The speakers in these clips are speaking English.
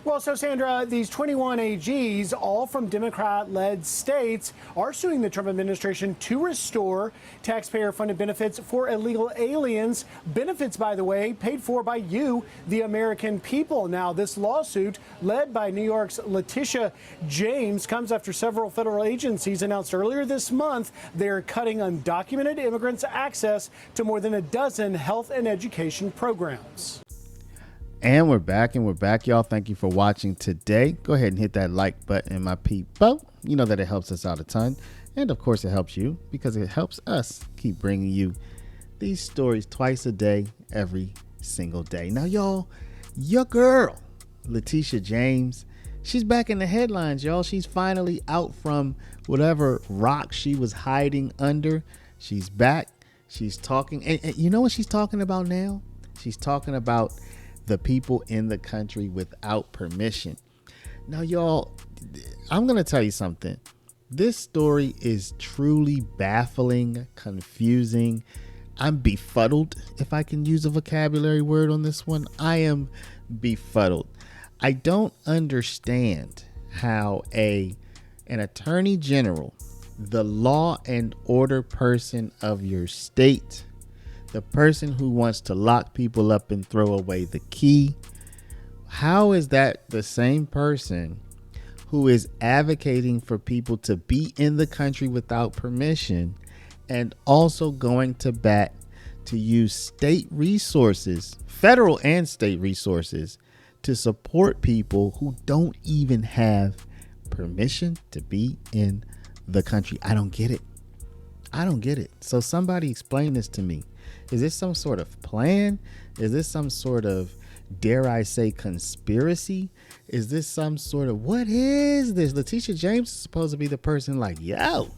Well, so Sandra, these 21 AGs, all from Democrat-led states, are suing the Trump administration to restore taxpayer-funded benefits for illegal aliens. Benefits, by the way, paid for by you, the American people. Now, this lawsuit, led by New York's Letitia James, comes after several federal agencies announced earlier this month they're cutting undocumented immigrants' access to more than a dozen health and education programs. And we're back, y'all. Thank you for watching today. Go ahead and hit that like button, my people. You know that it helps us out a ton. And of course, it helps you because it helps us keep bringing you these stories twice a day, every single day. Now, y'all, your girl, Letitia James, she's back in the headlines, y'all. She's finally out from whatever rock she was hiding under. She's back. She's talking. And you know what she's talking about now? She's talking about the people in the country without permission. Now, y'all, I'm going to tell you something. This story is truly baffling, confusing. I'm befuddled, if I can use a vocabulary word on this one. I am befuddled. I don't understand how an attorney general, the law and order person of your state, the person who wants to lock people up and throw away the key, how is that the same person who is advocating for people to be in the country without permission and also going to bat to use state resources, federal and state resources, to support people who don't even have permission to be in the country? I don't get it. I don't get it. So somebody explain this to me. Is this some sort of plan? Is this some sort of, dare I say, conspiracy? Is this some sort of, what is this? Letitia James is supposed to be the person like, yo,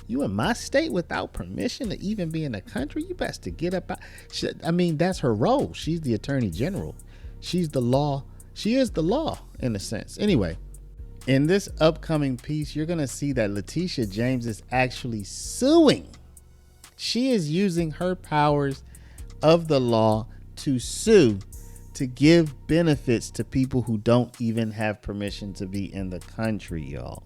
you in my state without permission to even be in the country? You best to get up. I mean, that's her role. She's the attorney general. She's the law. She is the law in a sense. Anyway, in this upcoming piece, you're going to see that Letitia James is actually suing. She is using her powers of the law to sue, to give benefits to people who don't even have permission to be in the country, y'all.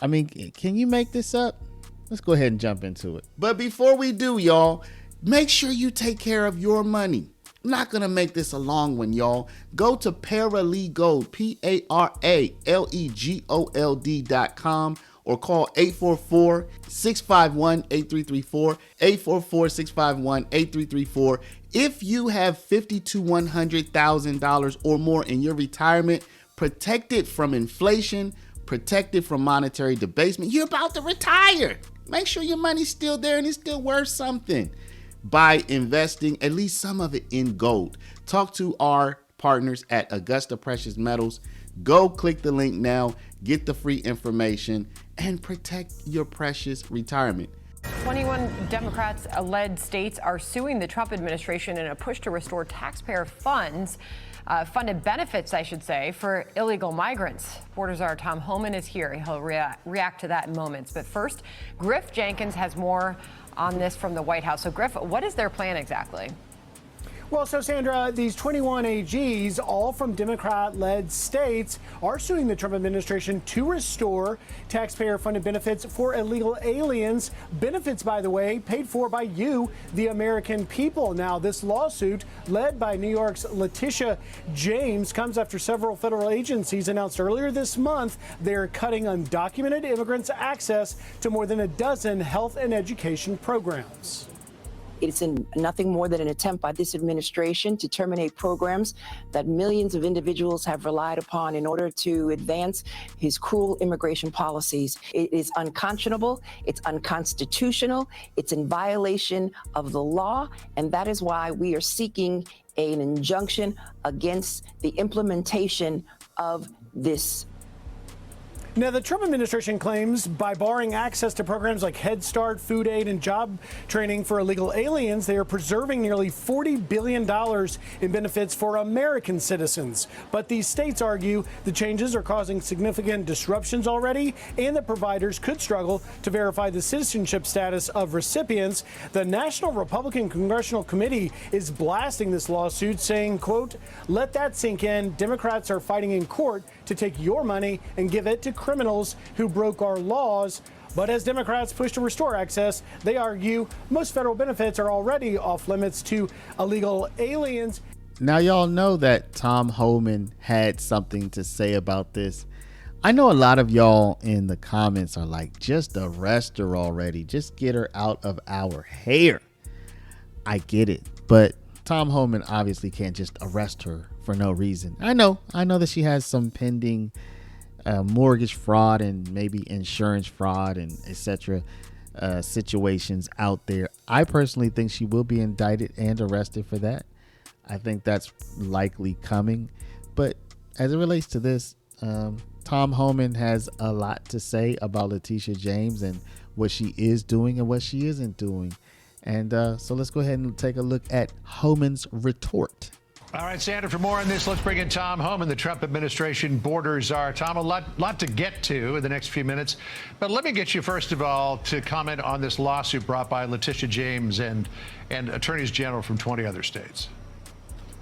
I mean, can you make this up? Let's go ahead and jump into it. But before we do, y'all, make sure you take care of your money. I'm not going to make this a long one, y'all. Go to paralegold, PARALEGOLD.com, or call 844-651-8334, 844-651-8334. If you have $50,000 to $100,000 or more in your retirement, protected from inflation, protected from monetary debasement, you're about to retire. Make sure your money's still there and it's still worth something by investing at least some of it in gold. Talk to our partners at Augusta Precious Metals. Go click the link now, get the free information, and protect your precious retirement. 21 Democrats-led states are suing the Trump administration in a push to restore taxpayer funded benefits, I should say, for illegal migrants. Border Czar Tom Homan is here. He'll react to that in moments. But first, Griff Jenkins has more on this from the White House. So, Griff, what is their plan exactly? Well, so Sandra, these 21 AGs, all from Democrat-led states, are suing the Trump administration to restore taxpayer-funded benefits for illegal aliens. Benefits, by the way, paid for by you, the American people. Now, this lawsuit, led by New York's Letitia James, comes after several federal agencies announced earlier this month they're cutting undocumented immigrants' access to more than a dozen health and education programs. It's nothing more than an attempt by this administration to terminate programs that millions of individuals have relied upon in order to advance his cruel immigration policies. It is unconscionable, it's unconstitutional, it's in violation of the law, and that is why we are seeking an injunction against the implementation of this. Now, the Trump administration claims by barring access to programs like Head Start, food aid, and job training for illegal aliens, they are preserving nearly $40 billion in benefits for American citizens. But these states argue the changes are causing significant disruptions already, and that providers could struggle to verify the citizenship status of recipients. The National Republican Congressional Committee is blasting this lawsuit, saying, quote, "Let that sink in. Democrats are fighting in court to take your money and give it to criminals who broke our laws." But as Democrats push to restore access, they argue most federal benefits are already off limits to illegal aliens. Now, y'all know that Tom Homan had something to say about this. I know a lot of y'all in the comments are like, just arrest her already. Just get her out of our hair. I get it. But Tom Homan obviously can't just arrest her for no reason. I know that she has some pending mortgage fraud and maybe insurance fraud and etc. Situations out there. I personally think she will be indicted and arrested for that. I think that's likely coming. But as it relates to this, Tom Homan has a lot to say about Letitia James and what she is doing and what she isn't doing. And so let's go ahead and take a look at Homan's retort. All right, Sandra, for more on this, let's bring in Tom Homan, the Trump administration Border Czar. Tom, a lot to get to in the next few minutes. But let me get you, first of all, to comment on this lawsuit brought by Letitia James and attorneys general from 20 other states.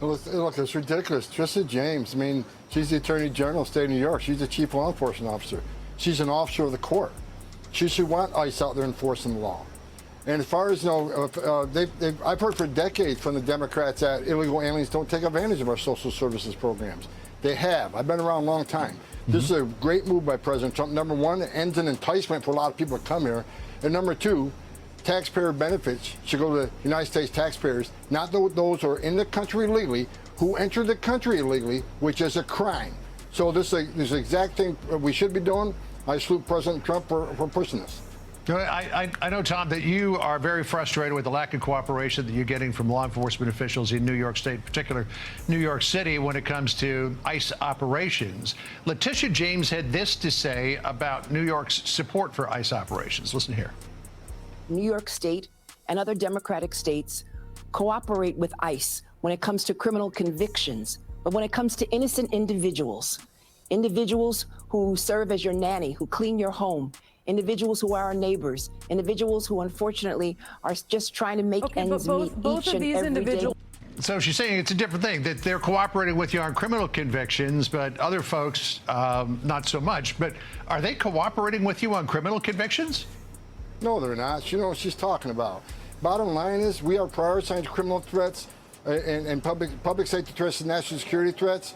Look, it's ridiculous. Letitia James, I mean, she's the Attorney General of the state of New York. She's the chief law enforcement officer. She's an officer of the court. She should want ICE out there enforcing the law. And as far as, you know, I've heard for decades from the Democrats that illegal aliens don't take advantage of our social services programs. They have. I've been around a long time. This is a great move by President Trump. Number one, it ends an enticement for a lot of people to come here. And number two, taxpayer benefits should go to the United States taxpayers, not those who are in the country illegally, who entered the country illegally, which is a crime. So this is the exact thing we should be doing. I salute President Trump for pushing this. I know, Tom, that you are very frustrated with the lack of cooperation that you're getting from law enforcement officials in New York State, in particular New York City, when it comes to ICE operations. Letitia James had this to say about New York's support for ICE operations. Listen here. New York State and other Democratic states cooperate with ICE when it comes to criminal convictions, but when it comes to innocent individuals who serve as your nanny, who clean your home, individuals who are our neighbors, individuals who unfortunately are just trying to make ends meet both each of these and every individuals. day. So she's saying it's a different thing, that they're cooperating with you on criminal convictions, but other folks, not so much. But are they cooperating with you on criminal convictions? No, they're not. You know what she's talking about. Bottom line is we are prioritizing criminal threats and public safety threats and national security threats.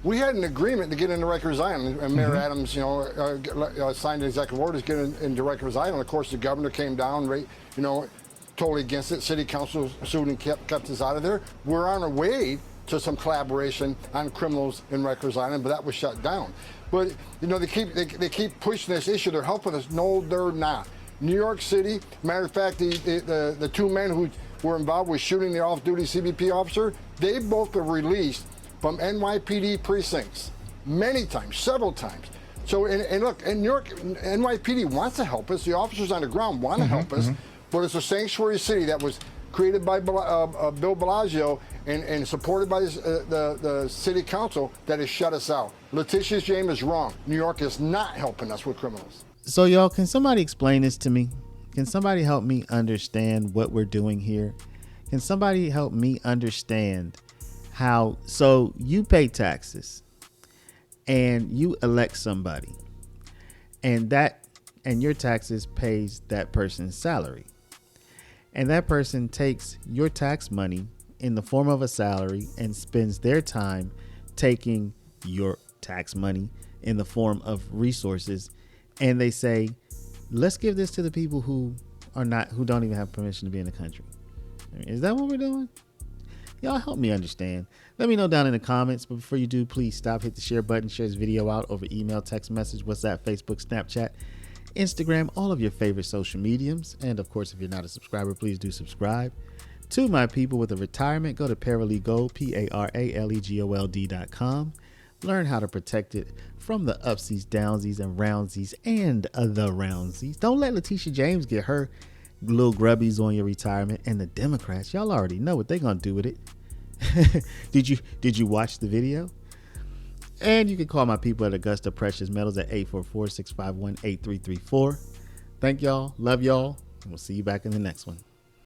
We had an agreement to get into Rikers Island, and Mayor Adams, you know, signed an executive order to get into Rikers Island. Of course, the governor came down, you know, totally against it. City council sued and kept us out of there. We're on our way to some collaboration on criminals in Rikers Island, but that was shut down. But you know, they keep pushing this issue. They're helping us. No, they're not. New York City. Matter of fact, the two men who were involved with shooting the off-duty CBP officer, they both were released from NYPD precincts many times, several times. So, and look, in New York, NYPD wants to help us. The officers on the ground want to help us, but it's a sanctuary city that was created by Bill Blasio and supported by the city council that has shut us out. Letitia James is wrong. New York is not helping us with criminals. So y'all, can somebody explain this to me? Can somebody help me understand what we're doing here? Can somebody help me understand how, so you pay taxes and you elect somebody and your taxes pays that person's salary, and that person takes your tax money in the form of a salary and spends their time taking your tax money in the form of resources, and they say, let's give this to the people who don't even have permission to be in the country. I mean, is that what we're doing? Y'all help me understand. Let me know down in the comments. But before you do, please stop, hit the share button, share this video out over email, text message, WhatsApp, Facebook, Snapchat, Instagram, all of your favorite social mediums. And of course, if you're not a subscriber, please do subscribe. To my people with a retirement, go to Paralegal, ParaleGold.com. Learn how to protect it from the upsies, downsies, and roundsies, and the roundsies. Don't let Letitia James get her little grubbies on your retirement. And the Democrats, y'all already know what they're gonna do with it. Did you watch the video? And you can call my people at Augusta Precious Metals at 844-651-8334. Thank y'all. Love y'all. And we'll see you back in the next one.